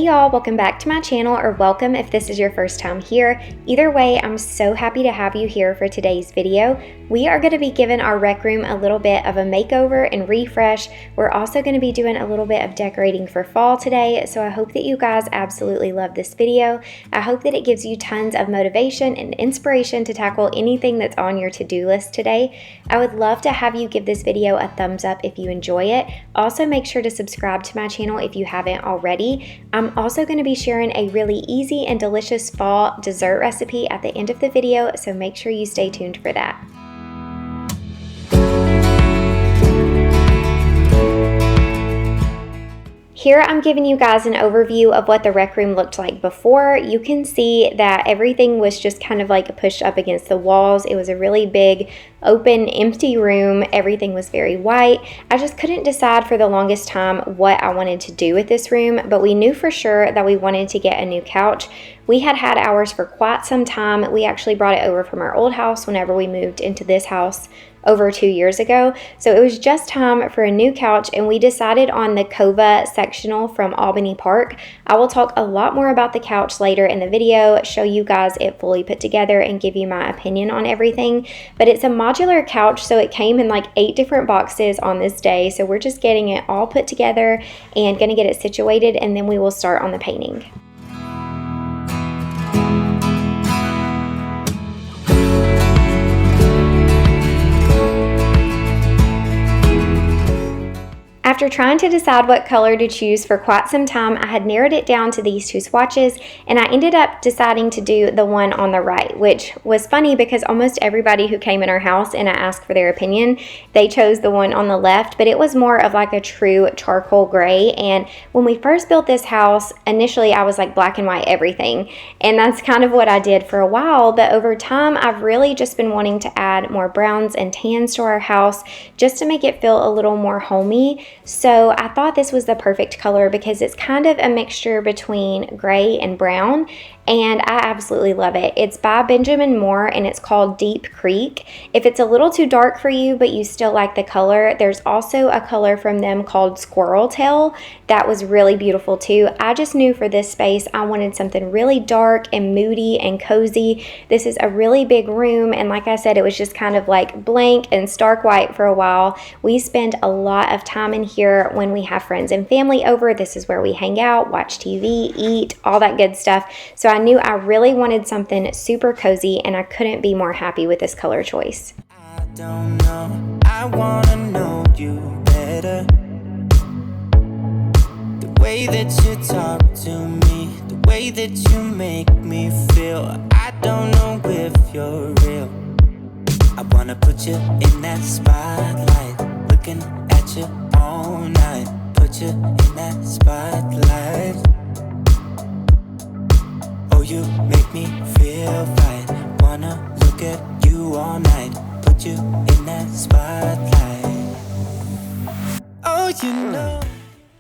Hey y'all, welcome back to my channel, or welcome if this is your first time here. Either way, I'm so happy to have you here for today's video. We are going to be giving our rec room a little bit of a makeover and refresh. We're also going to be doing a little bit of decorating for fall today, so I hope that you guys absolutely love this video. I hope that it gives you tons of motivation and inspiration to tackle anything that's on your to-do list today. I would love to have you give this video a thumbs up if you enjoy it. Also, make sure to subscribe to my channel if you haven't already. I'm also going to be sharing a really easy and delicious fall dessert recipe at the end of the video, so make sure you stay tuned for that. Here I'm giving you guys an overview of what the rec room looked like before. You can see that everything was just kind of like pushed up against the walls. It was a really big, open, empty room. Everything was very white. I just couldn't decide for the longest time what I wanted to do with this room, but we knew for sure that we wanted to get a new couch. We had had ours for quite some time. We actually brought it over from our old house whenever we moved into this house over 2 years ago. So it was just time for a new couch, and we decided on the Cova sectional from Albany Park. I will talk a lot more about the couch later in the video, show you guys it fully put together and give you my opinion on everything. But it's a modular couch, so it came in like 8 different boxes on this day. So we're just getting it all put together and gonna get it situated, and then we will start on the painting. After trying to decide what color to choose for quite some time, I had narrowed it down to these 2 swatches, and I ended up deciding to do the one on the right, which was funny because almost everybody who came in our house and I asked for their opinion, they chose the one on the left, but it was more of like a true charcoal gray. And when we first built this house, initially I was like black and white everything, and that's kind of what I did for a while, but over time I've really just been wanting to add more browns and tans to our house just to make it feel a little more homey. So I thought this was the perfect color because it's kind of a mixture between gray and brown, and I absolutely love it. It's by Benjamin Moore and it's called Deep Creek. If it's a little too dark for you but you still like the color, there's also a color from them called Squirrel Tail that was really beautiful too. I just knew for this space I wanted something really dark and moody and cozy. This is a really big room, and like I said, it was just kind of like blank and stark white for a while. We spend a lot of time in here when we have friends and family over. This is where we hang out, watch TV, eat, all that good stuff. So I knew I really wanted something super cozy, and I couldn't be more happy with this color choice. I don't know, I wanna know you better. The way that you talk to me, the way that you make me feel, I don't know if you're real. I wanna put you in that spotlight, looking at you all night, put you in that spotlight. Oh, you make me feel right, wanna look at you all night, put you in that spotlight. Oh, you know.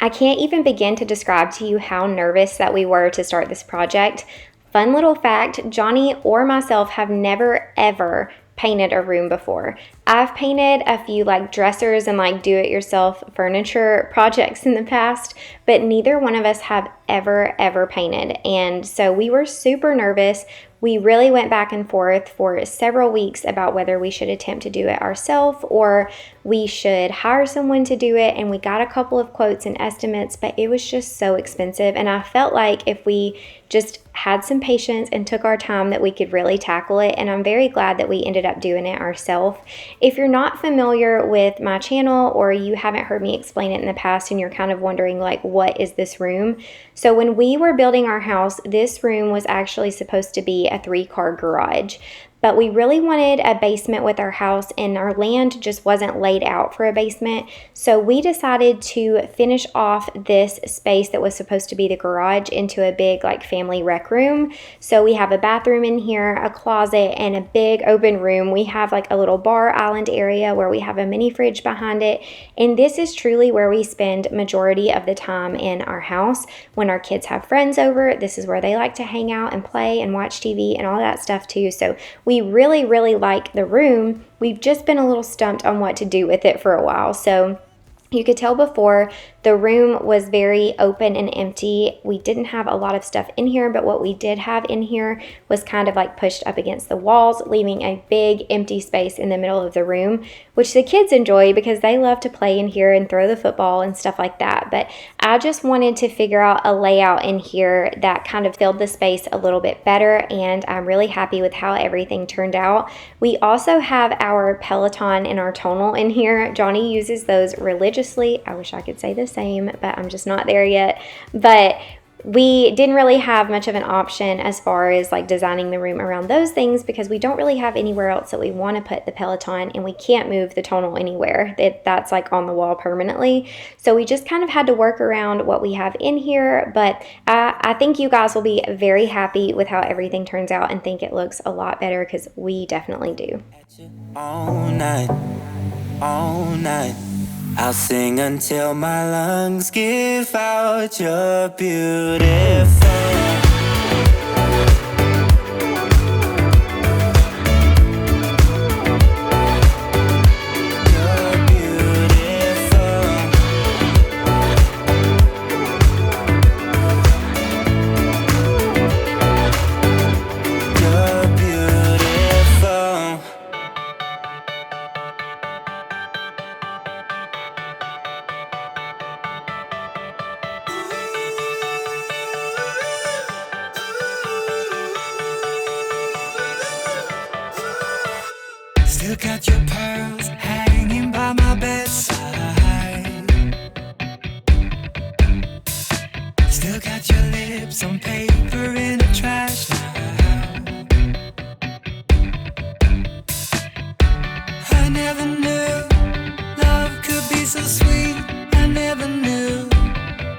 I can't even begin to describe to you how nervous that we were to start this project. Fun little fact, Johnny or myself have never ever painted a room before. I've painted a few like dressers and like do-it-yourself furniture projects in the past, but neither one of us have ever painted, and so we were super nervous. We really went back and forth for several weeks about whether we should attempt to do it ourselves or we should hire someone to do it, and we got a couple of quotes and estimates, but it was just so expensive, and I felt like if we just had some patience and took our time that we could really tackle it, and I'm very glad that we ended up doing it ourselves. If you're not familiar with my channel or you haven't heard me explain it in the past and you're kind of wondering like, what is this room? So when we were building our house, this room was actually supposed to be a 3-car garage. But we really wanted a basement with our house, and our land just wasn't laid out for a basement. So we decided to finish off this space that was supposed to be the garage into a big like family rec room. So we have a bathroom in here, a closet, and a big open room. We have like a little bar island area where we have a mini fridge behind it. And this is truly where we spend majority of the time in our house. When our kids have friends over, this is where they like to hang out and play and watch TV and all that stuff too. So we really like the room. We've just been a little stumped on what to do with it for a while. So You could tell before the room was very open and empty. We didn't have a lot of stuff in here, but what we did have in here was kind of like pushed up against the walls, leaving a big empty space in the middle of the room, which the kids enjoy because they love to play in here and throw the football and stuff like that. But I just wanted to figure out a layout in here that kind of filled the space a little bit better, and I'm really happy with how everything turned out. We also have our Peloton and our tonal in here. Johnny uses those religiously. I wish I could say the same, but I'm just not there yet. But we didn't really have much of an option as far as like designing the room around those things because we don't really have anywhere else that we want to put the Peloton, and we can't move the tonal anywhere. That's like on the wall permanently. So we just kind of had to work around what we have in here, but I think you guys will be very happy with how everything turns out and think it looks a lot better because we definitely do. All night, all night. I'll sing until my lungs give out. You're beautiful. Still got your pearls hanging by my bedside. Still got your lips on paper in the trash now. I never knew love could be so sweet. I never knew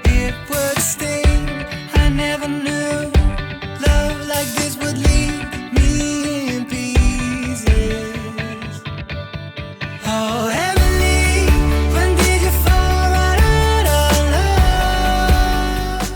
it would sting. I never knew love like this would leave me in pieces. Oh, Emily, when did you fall right out of love?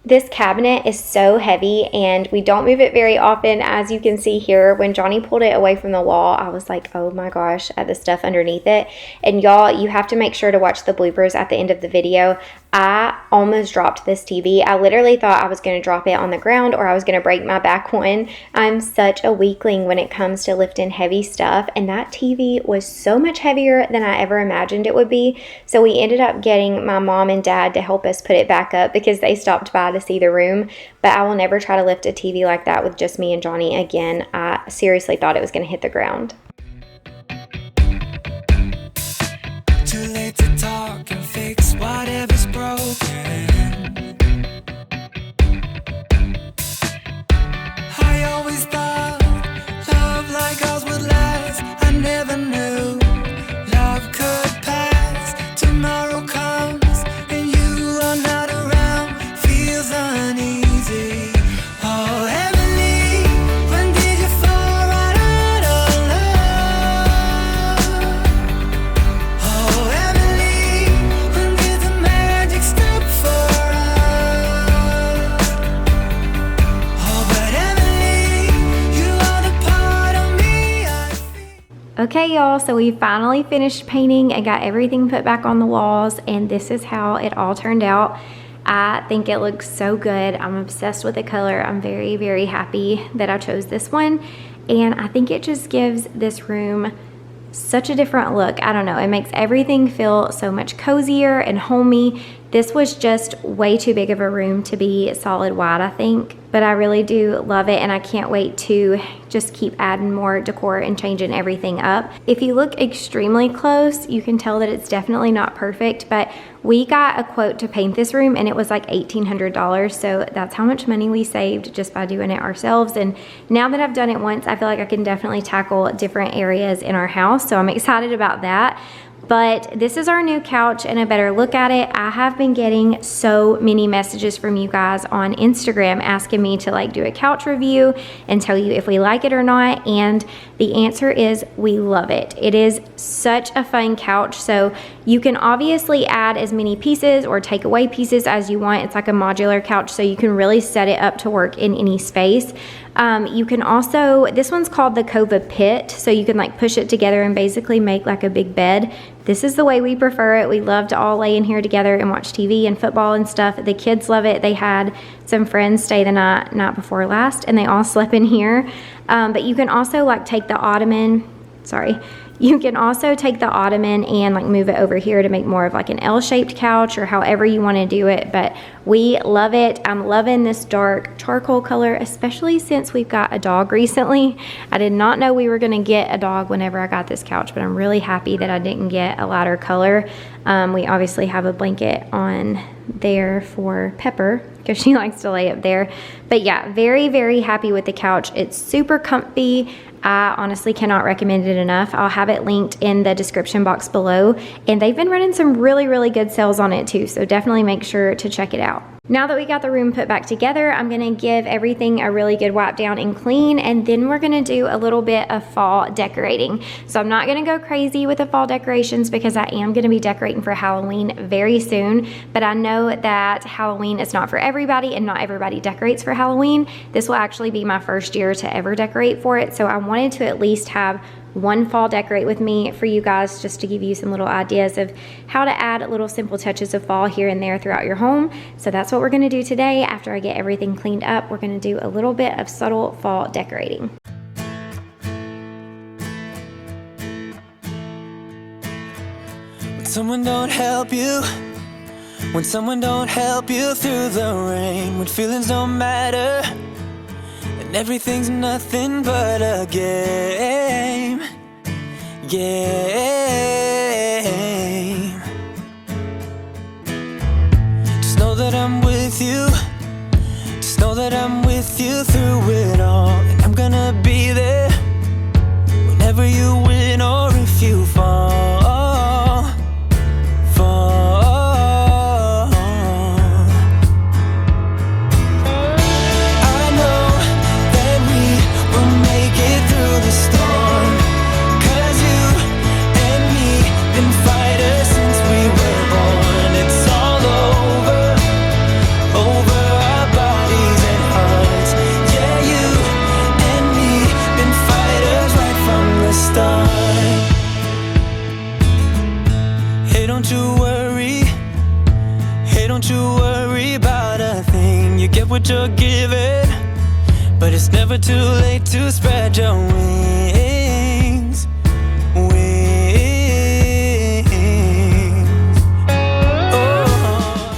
This cabinet is so heavy and we don't move it very often. As you can see here, when Johnny pulled it away from the wall, I was like, oh my gosh, at the stuff underneath it. And y'all, you have to make sure to watch the bloopers at the end of the video. I almost dropped this TV. I literally thought I was going to drop it on the ground or I was going to break my back one. I'm such a weakling when it comes to lifting heavy stuff, and that TV was so much heavier than I ever imagined it would be. So we ended up getting my mom and dad to help us put it back up because they stopped by to see the room. But I will never try to lift a TV like that with just me and Johnny again. I seriously thought it was going to hit the ground. Too late to talk and fix whatever's broken. I always thought love like ours would last. I never knew love could pass. Tomorrow comes and you are not around. Feels uneasy. Oh, Emily, when did you fall right out of love? Oh, Emily, when did the magic stop for us? Oh, but Emily, you are the part of me I feel. Okay, y'all, so we finally finished painting and got everything put back on the walls, and this is how it all turned out. I think it looks so good. I'm obsessed with the color. I'm very, very happy that I chose this one, and I think it just gives this room such a different look. I don't know, it makes everything feel so much cozier and homey. This was just way too big of a room to be solid white, I think, but I really do love it, and I can't wait to just keep adding more decor and changing everything up. If you look extremely close, you can tell that it's definitely not perfect, but we got a quote to paint this room and it was like $1,800, so that's how much money we saved just by doing it ourselves. And now that I've done it once, I feel like I can definitely tackle different areas in our house, so I'm excited about that. But this is our new couch and a better look at it. I have been getting so many messages from you guys on Instagram asking me to like do a couch review and tell you if we like it or not. And the answer is we love it. It is such a fun couch. So you can obviously add as many pieces or take away pieces as you want. It's like a modular couch, so you can really set it up to work in any space. You can also, this one's called the Cova Pit, so you can like push it together and basically make like a big bed. This is the way we prefer it. We love to all lay in here together and watch TV and football and stuff. The kids love it. They had some friends stay the night before last, and they all slept in here. But you can also like take the ottoman, you can also take the ottoman and like move it over here to make more of like an L-shaped couch, or however you want to do it. But we love it. I'm loving this dark charcoal color, especially since we've got a dog recently. I did not know we were going to get a dog whenever I got this couch, but I'm really happy that I didn't get a lighter color. We obviously have a blanket on there for Pepper because she likes to lay up there. But yeah, very, very happy with the couch. It's super comfy. I honestly cannot recommend it enough. I'll have it linked in the description box below, and they've been running some really, really good sales on it too, so definitely make sure to check it out. Now that we got the room put back together, I'm gonna give everything a really good wipe down and clean, and then we're gonna do a little bit of fall decorating. So I'm not gonna go crazy with the fall decorations because I am gonna be decorating for Halloween very soon, but I know that Halloween is not for everybody and not everybody decorates for Halloween. This will actually be my first year to ever decorate for it, so I wanted to at least have one fall decorate with me for you guys, just to give you some little ideas of how to add little simple touches of fall here and there throughout your home. So that's what we're going to do today. After I get everything cleaned up, we're going to do a little bit of subtle fall decorating. When someone don't help you, when someone don't help you through the rain, when feelings don't matter and everything's nothing but a game. Just know that I'm with you. Just know that I'm with you through it all. And I'm gonna be there whenever you win or if you fall. I know that we will make it through the storm, 'cause you and me been fighters since we were born. It's all over our bodies and hearts. Yeah, you and me been fighters right from the start. Hey, don't you worry. Hey, don't you worry about a thing. You get what you're given, but it's never too late to spread your wings. Oh.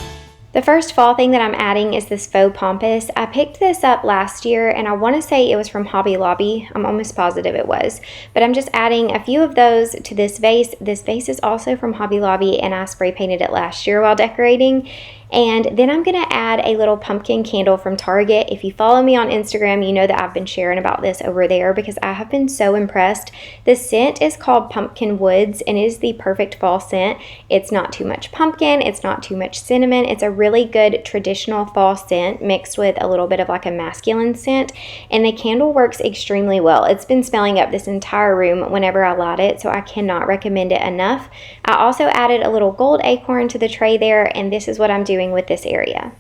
The first fall thing that I'm adding is this faux pampas. I picked this up last year, and I want to say it was from Hobby Lobby. I'm almost positive it was. But I'm just adding a few of those to this vase. This vase is also from Hobby Lobby, and I spray painted it last year while decorating. And then I'm going to add a little pumpkin candle from Target. If you follow me on Instagram, you know that I've been sharing about this over there because I have been so impressed. The scent is called Pumpkin Woods, and it is the perfect fall scent. It's not too much pumpkin. It's not too much cinnamon. It's a really good traditional fall scent mixed with a little bit of like a masculine scent. And the candle works extremely well. It's been smelling up this entire room whenever I light it, so I cannot recommend it enough. I also added a little gold acorn to the tray there, and this is what I'm doing with this area.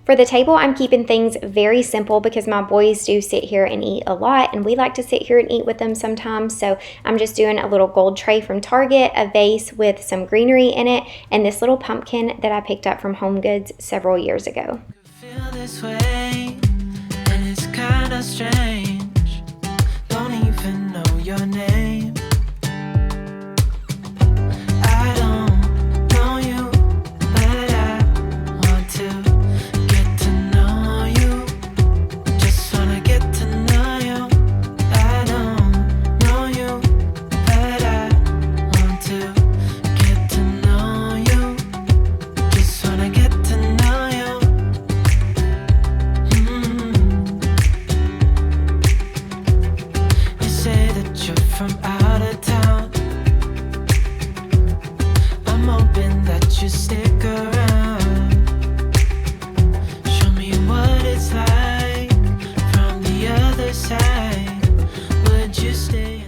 For the table, I'm keeping things very simple because my boys do sit here and eat a lot, and we like to sit here and eat with them sometimes. So I'm just doing a little gold tray from Target, a vase with some greenery in it, and this little pumpkin that I picked up from Home Goods several years ago. Feel this way, and it's kind of strange. Don't even know your name. I don't know you, but I want to get to know you. Just wanna from out of town. I'm hoping that you stick around. Show me what it's like from the other side. Would you stay?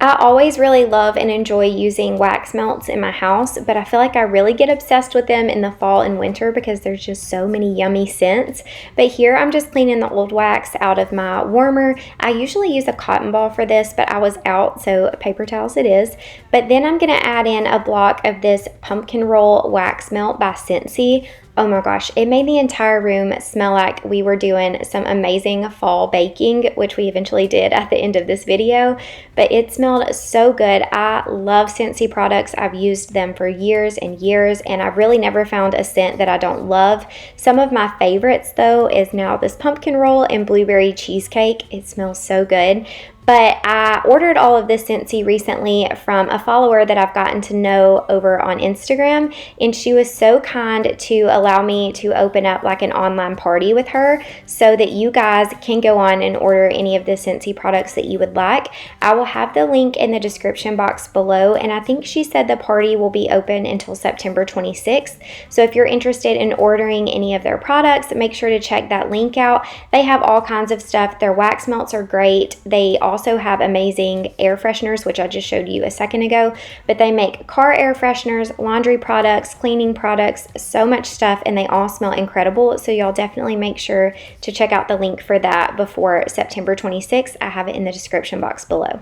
I always really love and enjoy using wax melts in my house, but I feel like I really get obsessed with them in the fall and winter because there's just so many yummy scents. But here I'm just cleaning the old wax out of my warmer. I usually use a cotton ball for this, but I was out, so paper towels it is. But then I'm going to add in a block of this pumpkin roll wax melt by Scentsy. Oh my gosh, it made the entire room smell like we were doing some amazing fall baking, which we eventually did at the end of this video, but it smelled so good. I love Scentsy products. I've used them for years and years, and I've really never found a scent that I don't love. Some of my favorites though is now this pumpkin roll and blueberry cheesecake. It smells so good. But I ordered all of this Scentsy recently from a follower that I've gotten to know over on Instagram, and she was so kind to allow me to open up like an online party with her so that you guys can go on and order any of the Scentsy products that you would like. I will have the link in the description box below, and I think she said the party will be open until September 26th. So if you're interested in ordering any of their products, make sure to check that link out. They have all kinds of stuff. Their wax melts are great. They also have amazing air fresheners, which I just showed you a second ago, but they make car air fresheners, laundry products, cleaning products, so much stuff, and they all smell incredible. So y'all definitely make sure to check out the link for that before September 26th. I have it in the description box below.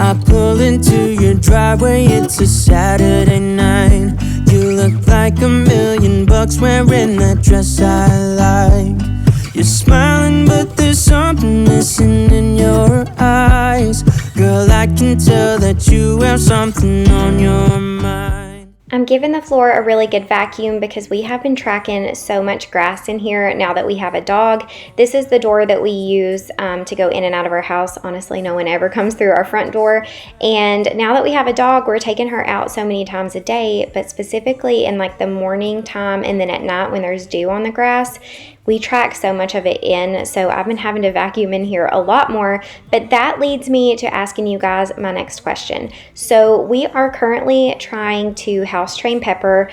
I pull into your driveway, it's a Saturday night. You look like $1,000,000 wearing that dress I like. You're smiling, but there's something missing in your eyes. Girl, I can tell that you have something on your mind. I'm giving the floor a really good vacuum because we have been tracking so much grass in here now that we have a dog. This is the door that we use to go in and out of our house. Honestly, no one ever comes through our front door. And now that we have a dog, we're taking her out so many times a day, but specifically in like the morning time and then at night when there's dew on the grass, we track so much of it in, so I've been having to vacuum in here a lot more, but that leads me to asking you guys my next question. So we are currently trying to house train Pepper.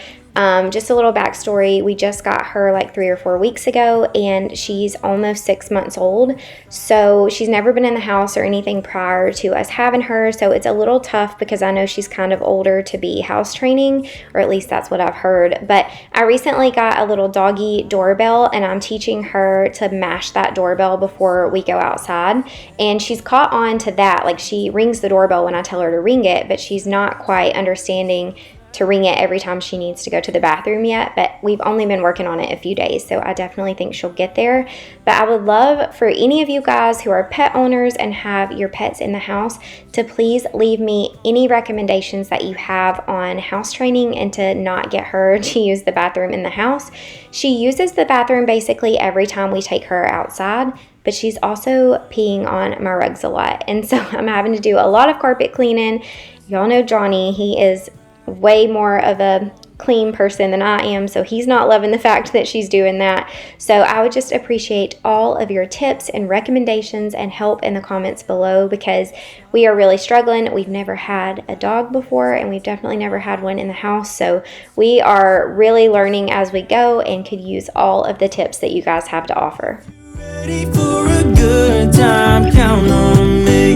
Just a little backstory, we just got her like 3 or 4 weeks ago, and she's almost 6 months old, so she's never been in the house or anything prior to us having her, so it's a little tough because I know she's kind of older to be house training, or at least that's what I've heard. But I recently got a little doggy doorbell, and I'm teaching her to mash that doorbell before we go outside, and she's caught on to that. Like, she rings the doorbell when I tell her to ring it, but she's not quite understanding to ring it every time she needs to go to the bathroom yet, but we've only been working on it a few days, so I definitely think she'll get there. But I would love for any of you guys who are pet owners and have your pets in the house to please leave me any recommendations that you have on house training and to not get her to use the bathroom in the house. She uses the bathroom basically every time we take her outside, but she's also peeing on my rugs a lot, and so I'm having to do a lot of carpet cleaning. Y'all know Johnny, he is way more of a clean person than I am, so he's not loving the fact that she's doing that. So I would just appreciate all of your tips and recommendations and help in the comments below, because we are really struggling. We've never had a dog before, and we've definitely never had one in the house, so we are really learning as we go and could use all of the tips that you guys have to offer. Ready for a good time, count on me.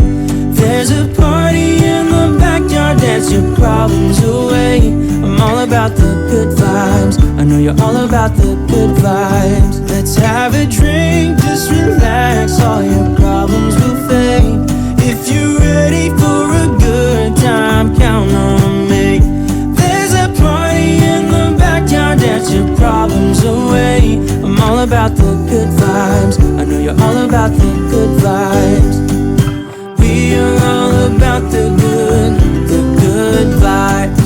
There's a party in the backyard, dance your problems away. I'm all about the good vibes, I know you're all about the good vibes. Let's have a drink, just relax, all your problems will fade. If you're ready for a good time, count on me. There's a party in the backyard, dance your problems away. I'm all about the good vibes, I know you're all about the good vibes. We are all about the good vibes.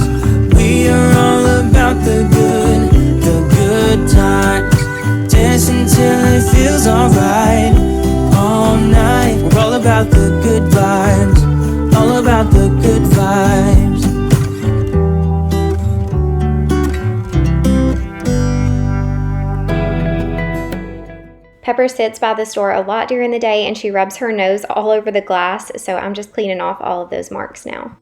We are all about the good times. Dance until it feels alright, all night. We're all about the good vibes, all about the good vibes. Pepper sits by the store a lot during the day and she rubs her nose all over the glass, so I'm just cleaning off all of those marks now.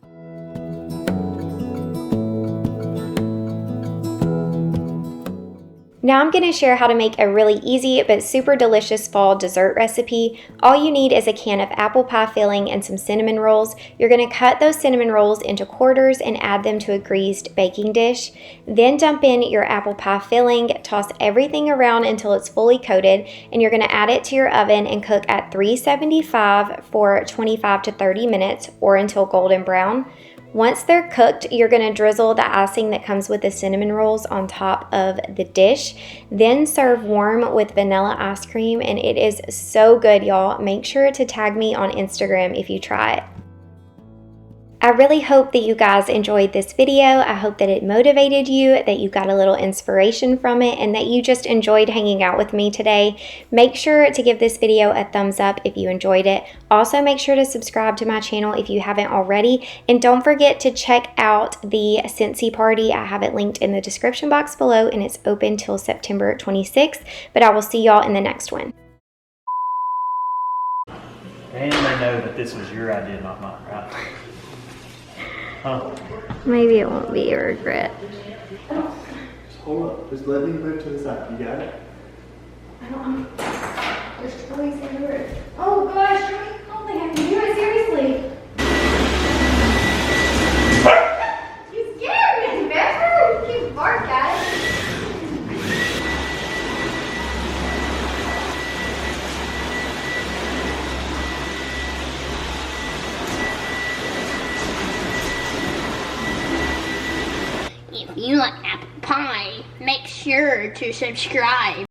Now I'm going to share how to make a really easy but super delicious fall dessert recipe. All you need is a can of apple pie filling and some cinnamon rolls. You're going to cut those cinnamon rolls into quarters and add them to a greased baking dish. Then dump in your apple pie filling, toss everything around until it's fully coated, and you're going to add it to your oven and cook at 375 for 25 to 30 minutes or until golden brown. Once they're cooked, you're going to drizzle the icing that comes with the cinnamon rolls on top of the dish. Then serve warm with vanilla ice cream, and it is so good, y'all. Make sure to tag me on Instagram if you try it. I really hope that you guys enjoyed this video. I hope that it motivated you, that you got a little inspiration from it, and that you just enjoyed hanging out with me today. Make sure to give this video a thumbs up if you enjoyed it. Also, make sure to subscribe to my channel if you haven't already. And don't forget to check out the Scentsy party. I have it linked in the description box below, and it's open till September 26th. But I will see y'all in the next one. And they know that this was your idea, not mine, right? Huh? Maybe it won't be a regret. Hold up. Just let me move to the side. You got it? There's toys everywhere. Oh gosh, I don't think I can do it seriously. You scared me, Pepper. You keep barking at it. If you like apple pie, make sure to subscribe.